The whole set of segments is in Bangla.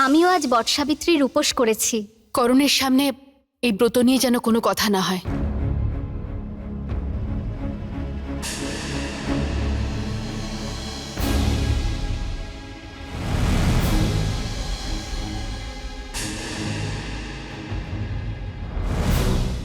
আমিও আজ বটসাবিত্রীর উপোস করেছি। করণের সামনে এই ব্রত নিয়ে যেন কোনো কথা না হয়।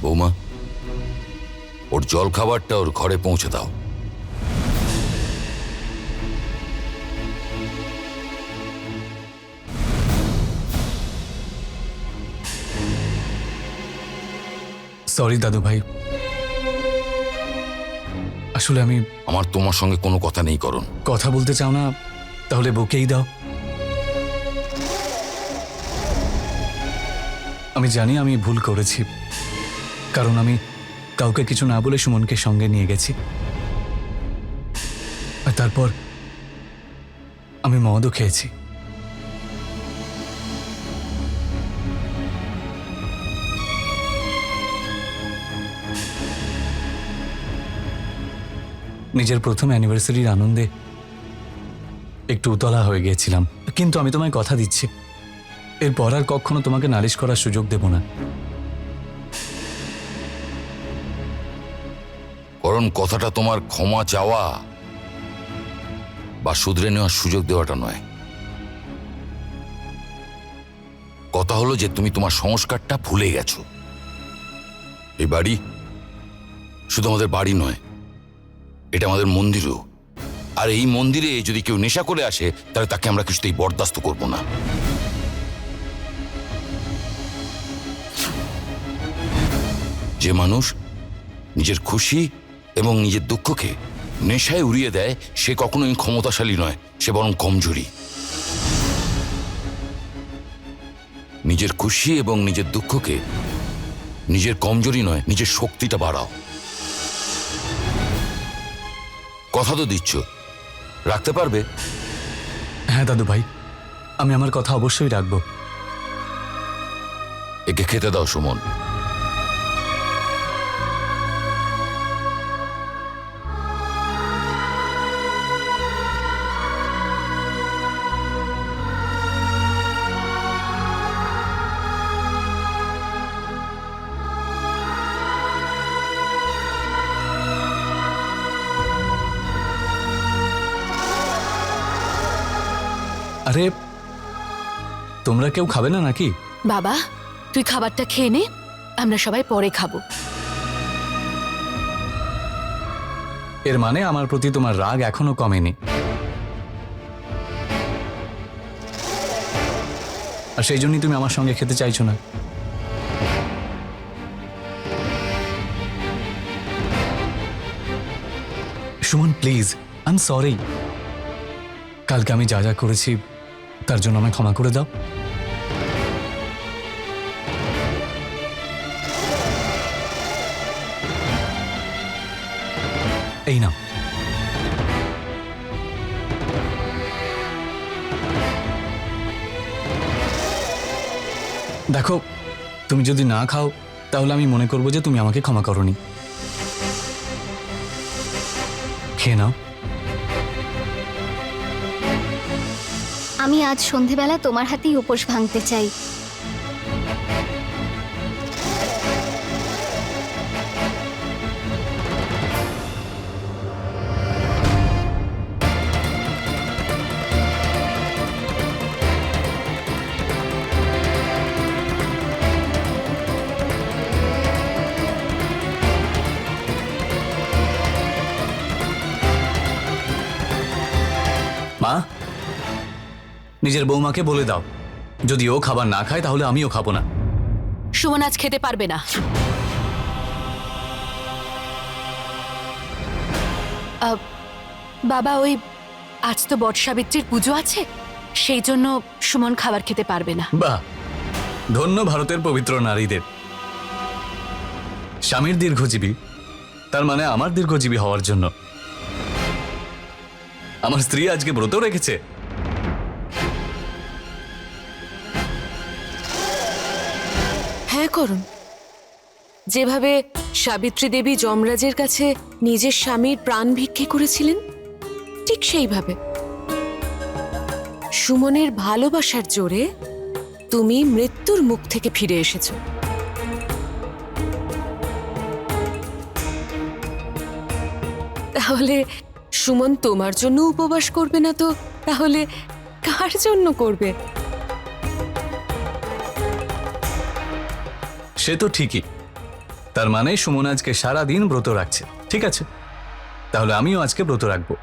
বৌমা, ওর জল খাবারটা ওর ঘরে পৌঁছে দাও। সরি দাদু ভাই, আসলে আমি আমার তোমার সঙ্গে কোনো কথা নেই করণ। কথা বলতে চাও না তাহলে বউকেই দাও। আমি জানি আমি ভুল করেছি, কারণ আমি কাউকে কিছু না বলে সুমনকে সঙ্গে নিয়ে গেছি, আর তারপর আমি মদও খেয়েছি। নিজের প্রথম অ্যানিভার্সারির আনন্দে একটু উতলা হয়ে গিয়েছিলাম, কিন্তু আমি তোমায় কথা দিচ্ছি এরপর আর কখনো তোমাকে নালিশ করার সুযোগ দেব না। করণ, কথাটা তোমার ক্ষমা চাওয়া বা শুধরে নেওয়ার সুযোগ দেওয়াটা নয়। কথা হলো যে তুমি তোমার সংস্কারটা ভুলে গেছো। এই বাড়ি শুধু আমাদের বাড়ি নয়, এটা আমাদের মন্দিরও। আর এই মন্দিরে যদি কেউ নেশা করে আসে তাহলে তাকে আমরা কিছুতেই বরদাস্ত করব না। যে মানুষ নিজের খুশি এবং নিজের দুঃখকে নেশায় উড়িয়ে দেয় সে কখনোই ক্ষমতাশালী নয়, সে বরং কমজোরি। নিজের খুশি এবং নিজের দুঃখকে নিজের কমজোরি নয়, নিজের শক্তিটা বাড়াও। কথা তো দিচ্ছ, রাখতে পারবে? হ্যাঁ দাদু ভাই, আমি আমার কথা অবশ্যই রাখবো। একে খেতে দাও সুমন। আরে তোমরা কেউ খাবে না নাকি? বাবা, তুই খাবারটা খেয়ে নে, আমরা সবাই পরে খাবো। এর মানে আমার প্রতি তোমার রাগ এখনো কমেনি, আর সেই জন্যই তুমি আমার সঙ্গে খেতে চাইছো না। Suman please, I am sorry. কালকে আমি যা যা করেছি তার জন্য আমায় ক্ষমা করে দাও। এই নাও। দেখো, তুমি যদি না খাও তাহলে আমি মনে করবো যে তুমি আমাকে ক্ষমা করোনি। খেয়ে নাও। আমি আজ সন্ধেবেলা তোমার হাতেই উপোস ভাঙতে চাই। মা, নিজের বৌমাকে বলে দাও যদি ও খাবার না খায় তাহলে আমিও খাবো না। সুমন আজ খেতে পারবে না। বাবা, ওই আজ তো বটসাবিত্রীর পুজো আছে, সেই জন্য সুমন খাবার খেতে পারবে না। বাহ, ধন্য ভারতের পবিত্র নারীদের। স্বামীর দীর্ঘজীবী, তার মানে আমার দীর্ঘজীবী হওয়ার জন্য আমার স্ত্রী আজকে ব্রত রেখেছে। হ্যাঁ করুন, যেভাবে সাবিত্রী দেবী যমরাজের কাছে নিজের স্বামীর প্রাণ ভিক্ষে করেছিলেন ঠিক সেইভাবে সুমনের ভালোবাসার জোরে তুমি মৃত্যুর মুখ থেকে ফিরে এসেছো। তাহলে সুমন তোমার জন্য উপবাস করবে না তো তাহলে কার জন্য করবে? সে তো ঠিকই। তার মানে সুমন আজকে সারাদিন ব্রত রাখছে। ঠিক আছে, তাহলে আমিও আজকে ব্রত রাখবো।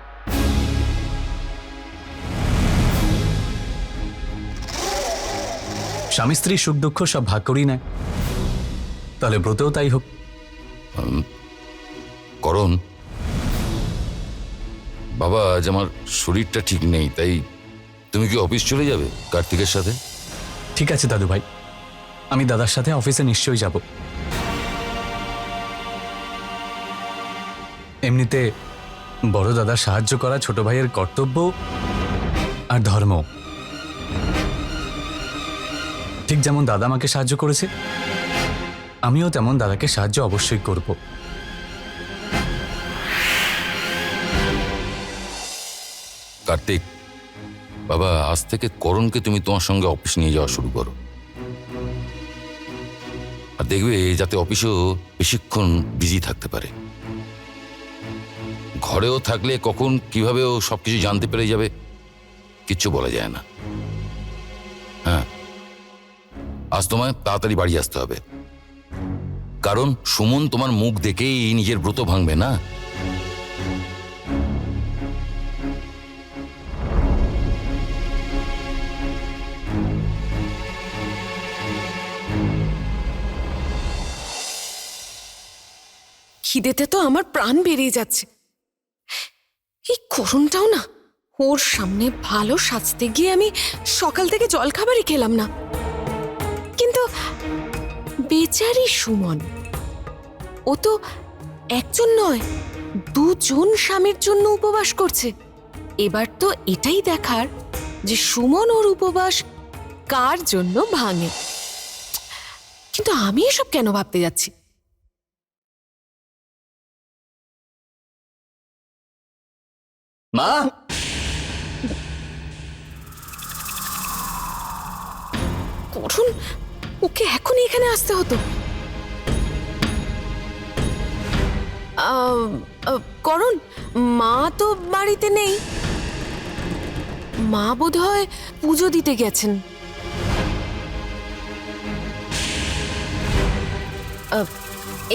স্বামী স্ত্রী সুখ দুঃখ সব ভাগ করেই নেয়, তাহলে ব্রতেও তাই হোক। করণ, বাবা আজ আমার শরীরটা ঠিক নেই, তাই তুমি কি অফিস চলে যাবে কার্তিকের সাথে? ঠিক আছে দাদু ভাই, আমি দাদার সাথে অফিসে নিশ্চয়ই যাব। এমনিতে বড় দাদা সাহায্য করা ছোট ভাইয়ের কর্তব্য আর ধর্ম। ঠিক যেমন দাদা আমাকে সাহায্য করেছে, আমিও তেমন দাদাকে সাহায্য অবশ্যই করব। কার্তিক, বাবা আজ থেকে করণকে তুমি তোমার সঙ্গে অফিস নিয়ে যাওয়া শুরু করো। আর দেখবে যাতে অফিসেও বেশিক্ষণ বিজি থাকতে পারে। ঘরেও থাকলে কখন কিভাবে ও সবকিছু জানতে পেরে যাবে কিচ্ছু বলা যায় না। হ্যাঁ, আজ তোমায় তাড়াতাড়ি বাড়ি আসতে হবে, কারণ সুমন তোমার মুখ দেখেই নিজের ব্রত ভাঙবে না। খিদেতে তো আমার প্রাণ বেরিয়ে যাচ্ছে। এই করুণটাও না, ওর সামনে ভালো সাজতে গিয়ে আমি সকাল থেকে জলখাবারই খেলাম না। কিন্তু বেচারি সুমন, ও তো একজন নয় দুজন স্বামীর জন্য উপবাস করছে। এবার তো এটাই দেখার যে সুমন ওর উপবাস কার জন্য ভাঙে। কিন্তু আমি এসব কেন ভাবতে যাচ্ছি? মা, করুন, ওকে এখনই এখানে আসতে হতো। করুন, মা তো বাড়িতে নেই। মা বোধহয় পুজো দিতে গেছেন।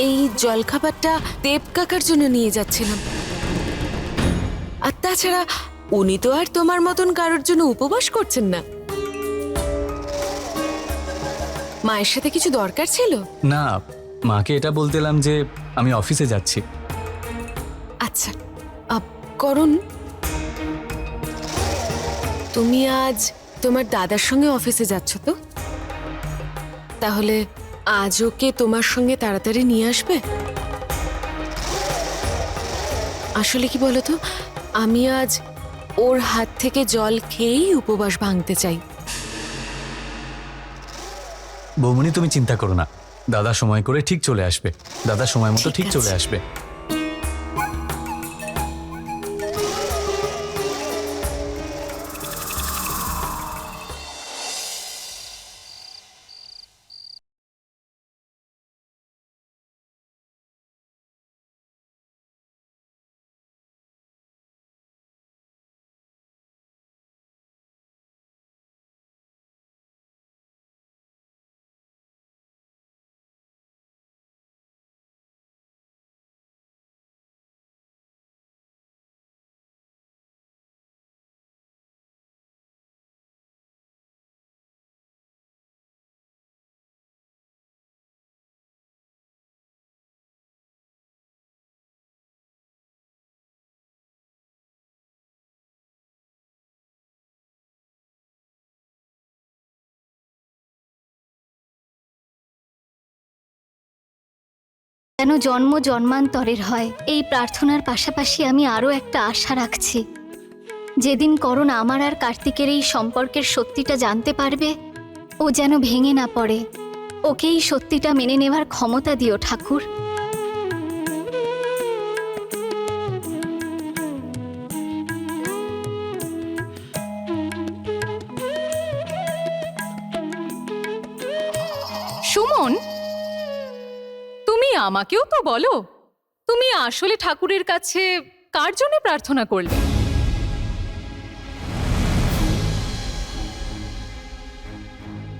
এই জলখাবারটা দেব কাকার জন্য নিয়ে যাচ্ছিলাম। আর তাছাড়া উনি তো আর তোমার মতন কারোর জন্য উপবাস করছেন না। মায়ের সাথে কিছু দরকার ছিল? না, মাকে এটা বলতেলাম যে আমি অফিসে যাচ্ছি। আচ্ছা, করুন, তুমি আজ তোমার দাদার সঙ্গে অফিসে যাচ্ছ তো? তাহলে আজ ওকে তোমার সঙ্গে তাড়াতাড়ি নিয়ে আসবে। আসলে কি বলতো, আমি আজ ওর হাত থেকে জল খেয়েই উপবাস ভাঙতে চাই। বৌমনি, তুমি চিন্তা করো না, দাদা সময় করে ঠিক চলে আসবে। দাদা সময় মতো ঠিক চলে আসবে। যেন জন্ম জন্মান্তরের হয়, এই প্রার্থনার পাশাপাশি আমি আরও একটা আশা রাখছি। যেদিন করণ আমার আর কার্তিকের এই সম্পর্কের সত্যিটা জানতে পারবে, ও যেন ভেঙে না পড়ে। ওকে এই সত্যিটা মেনে নেওয়ার ক্ষমতা দিও ঠাকুর। সুমন, তুমি আমাকেও তো বলো, তুমি আসলে ঠাকুরের কাছে কার জন্য প্রার্থনা করলে?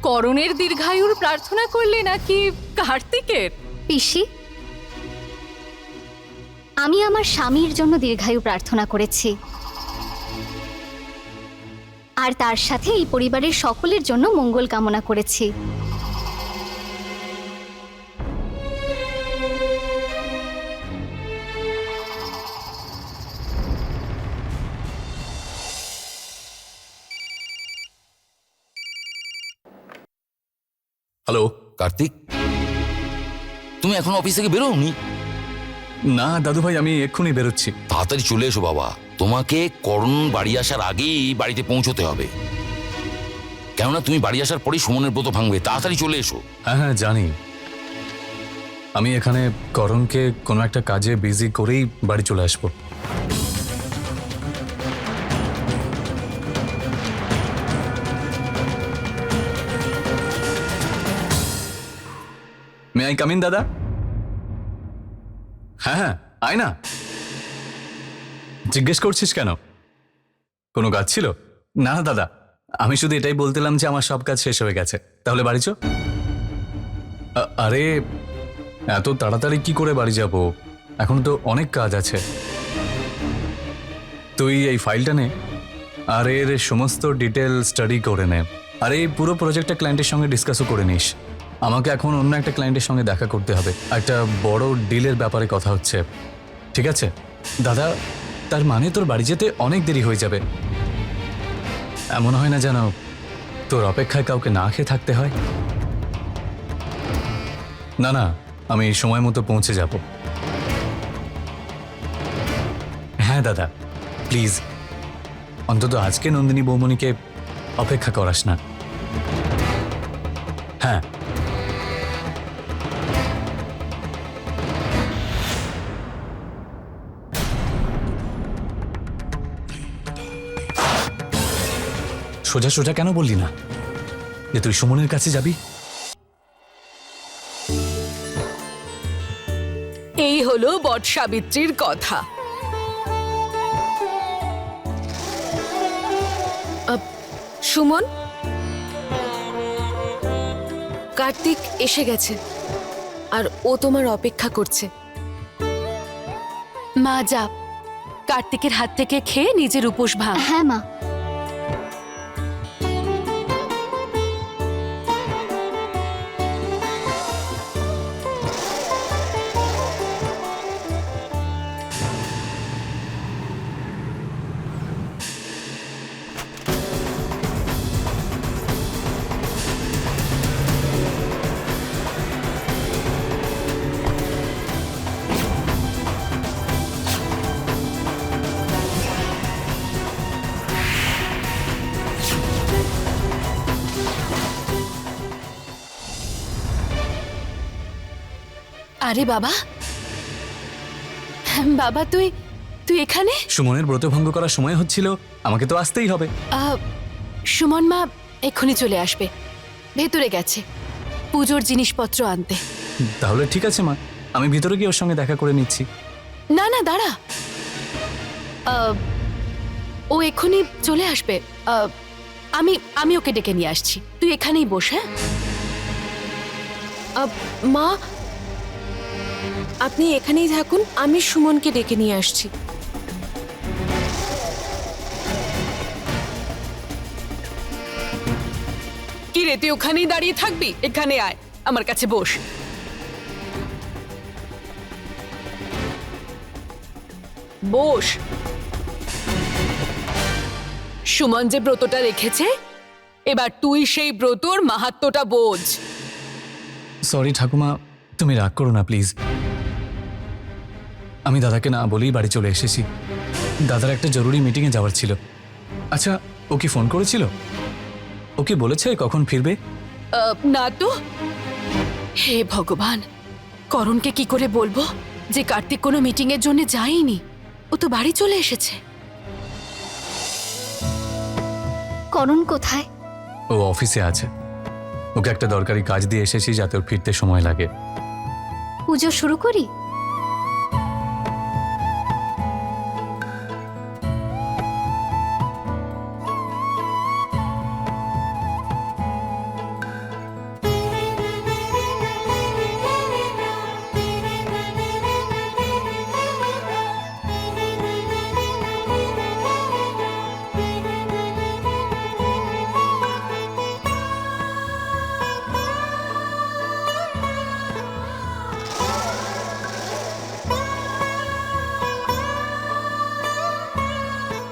করণের দীর্ঘায়ুর প্রার্থনা করলে নাকি কার্তিকের? পিসি, আমি আমার স্বামীর জন্য দীর্ঘায়ু প্রার্থনা করেছি, আর তার সাথে এই পরিবারের সকলের জন্য মঙ্গল কামনা করেছি। হ্যালো। কার্তিক, তুমি এখন অফিস থেকে বেরোওনি? না দাদু ভাই, আমি এক্ষুনি বেরোচ্ছি। তাড়াতাড়ি চলে এসো বাবা, তোমাকে করণ বাড়ি আসার আগেই বাড়িতে পৌঁছতে হবে। কেননা তুমি বাড়ি আসার পরেই সুমনের ব্রত ভাঙবে। তাড়াতাড়ি চলে এসো। হ্যাঁ হ্যাঁ জানি, আমি এখানে করণকে কোনো একটা কাজে বিজি করেই বাড়ি চলে আসবো। মে আই কাম ইন দাদা? হ্যাঁ হ্যাঁ, আয় না। জিজ্ঞেস করছিস কেন? কোনো কাজ ছিল? না না দাদা, আমি শুধু এটাই বলতেলাম যে আমার সব কাজ শেষ হয়ে গেছে। তাহলে বাড়ি চো। আরে এত তাড়াতাড়ি কি করে বাড়ি যাব? এখন তো অনেক কাজ আছে। তুই এই ফাইলটা নে আর এর সমস্ত ডিটেল স্টাডি করে নে, আর এই পুরো প্রজেক্টটা ক্লায়েন্টের সঙ্গে ডিসকাসও করে নিস। আমাকে এখন অন্য একটা ক্লায়েন্টের সঙ্গে দেখা করতে হবে, একটা বড় ডিলের ব্যাপারে কথা হচ্ছে। ঠিক আছে দাদা? তার মানে তোর বাড়ি যেতে অনেক দেরি হয়ে যাবে। এমন হয় না যেন তোর অপেক্ষায় কাউকে না খেয়ে থাকতে হয়। না না, আমি সময় মতো পৌঁছে যাব। হ্যাঁ দাদা, প্লিজ অন্তত আজকে নন্দিনী বৌমণিকে অপেক্ষা করাস না। হ্যাঁ সোজা সোজা কেন বললি না যে তুই সুমনের কাছে যাবি? এই হলো বট সাবিত্রীর কথা। সুমন, কার্তিক এসে গেছে আর ও তোমার অপেক্ষা করছে। মা যা, কার্তিকের হাত থেকে খেয়ে নিজের উপোস ভাঙ। হ্যাঁ মা। আরে বাবা, বাবা তুই তুই এখানে? সুমনের ব্রতভঙ্গ করার সময় হচ্ছিল, আমাকে তো আসতেই হবে। সুমন মা এক্ষুনি চলে আসবে, ভেতরে গেছে পুজোর জিনিসপত্র আনতে। তাহলে ঠিক আছে মা, আমি ভিতরে গিয়ে ওর সঙ্গে দেখা করে নিচ্ছি। না না দাঁড়া, ও এক্ষুনি চলে আসবে। আমি আমি ওকে ডেকে নিয়ে আসছি, তুই এখানেই বস। হ্যাঁ মা, আপনি এখানেই থাকুন, আমি সুমনকে ডেকে নিয়ে আসছি। কি রে, তুই ওখানেই দাঁড়িয়ে থাকবি? এখানে আয়, আমার কাছে বস। বস। সুমন যে ব্রতটা রেখেছে, এবার তুই সেই ব্রতর মাহাত্ম্যটা বোঝ। সরি ঠাকুমা, তুমি রাগ করো না প্লিজ। আমি দাদাকে না বলেই বাড়ি চলে এসেছি। দাদার একটা জরুরি মিটিংয়ে যাওয়ার ছিল। আচ্ছা, ও কি ফোন করেছিল? ও কি বলেছে কখন ফিরবে? না তো। হে ভগবান, করণকে কি করে বলবো যে কার্তিক কোনো মিটিং এর জন্য যায়নি, ও তো বাড়ি চলে এসেছে। করণ কোথায়? ও অফিসে আছে। ওকে একটা দরকারি কাজ দিয়ে এসেছি যাতে ওর ফিরতে সময় লাগে। পুজো শুরু করি?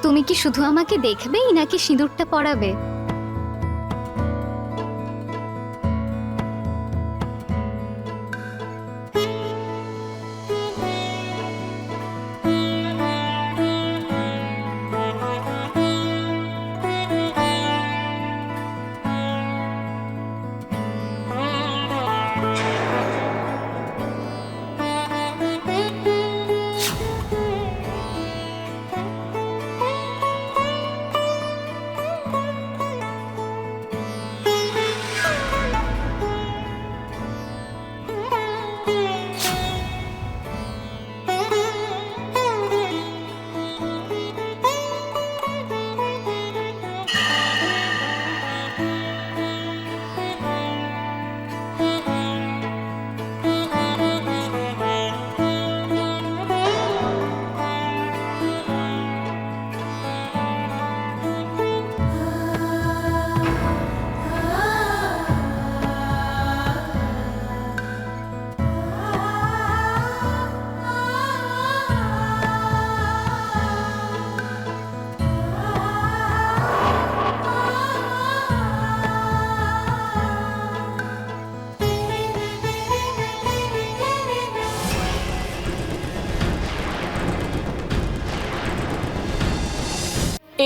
তুমি কি শুধু আমাকে দেখবেই নাকি সিঁদুরটা পরাবে?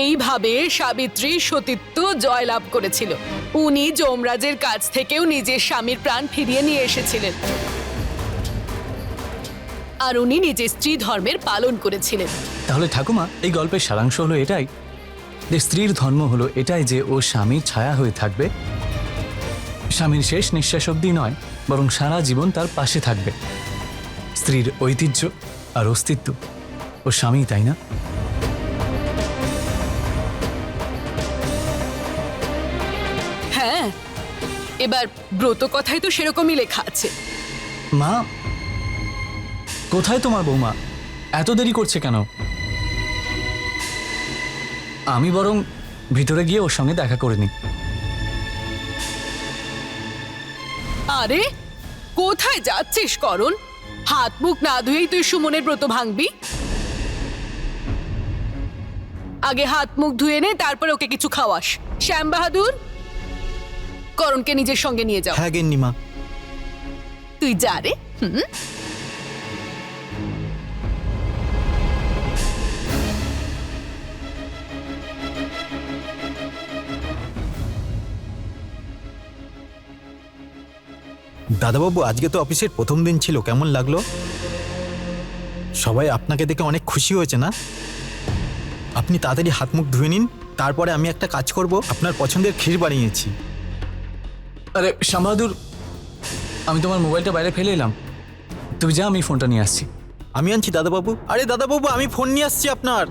এইভাবে সাবিত্রী সতীত্ব জয়লাভ করেছিল। উনি যমরাজের কাছ থেকেও নিজের স্বামীর প্রাণ ফিরিয়ে নিয়ে এসেছিলেন, আর উনি নিজের স্ত্রী ধর্মের পালন করেছিলেন। তাহলে ঠাকুমা, এই গল্পের সারাংশ হলো এটাই যে স্ত্রীর ধর্ম হলো এটাই যে ও স্বামীর ছায়া হয়ে থাকবে, স্বামীর শেষ নিঃশ্বাস অবধি নয় বরং সারা জীবন তার পাশে থাকবে। স্ত্রীর ঐতিহ্য আর অস্তিত্ব ও স্বামী, তাই না? হ্যাঁ, এবার ব্রত কথায় তো সেরকমই লেখা আছে। মা, কোথায় তোমার বৌমা? এত দেরি করছে কেন? আমি বরং ভিতরে গিয়ে ওর সঙ্গে দেখা করে নিই। আরে কোথায় যাচ্ছিস করণ? হাত মুখ না ধুয়েই তুই সুমনের ব্রত ভাঙবি? আগে হাত মুখ ধুয়ে নে, তারপর ওকে কিছু খাওয়াস। শ্যাম বাহাদুর, করণকে নিজের সঙ্গে নিয়ে যাও। হ্যাঁ গিন্নিমা। তুই যা রে। দাদাবাবু, আজকে তো অফিসের প্রথম দিন ছিল, কেমন লাগলো? সবাই আপনাকে দেখে অনেক খুশি হয়েছে না? আপনি তাড়াতাড়ি হাত মুখ ধুয়ে নিন, তারপরে আমি একটা কাজ করব, আপনার পছন্দের ক্ষীর বানিয়েছি। আরে শ্যামবাহাদুর, আমি তোমার মোবাইলটা বাইরে ফেলে এলাম, তুমি যা, আমি ফোনটা নিয়ে আসছি। আমি আনছি দাদাবাবু। আরে দাদাবাবু, আমি ফোন নিয়ে আসছি আপনার।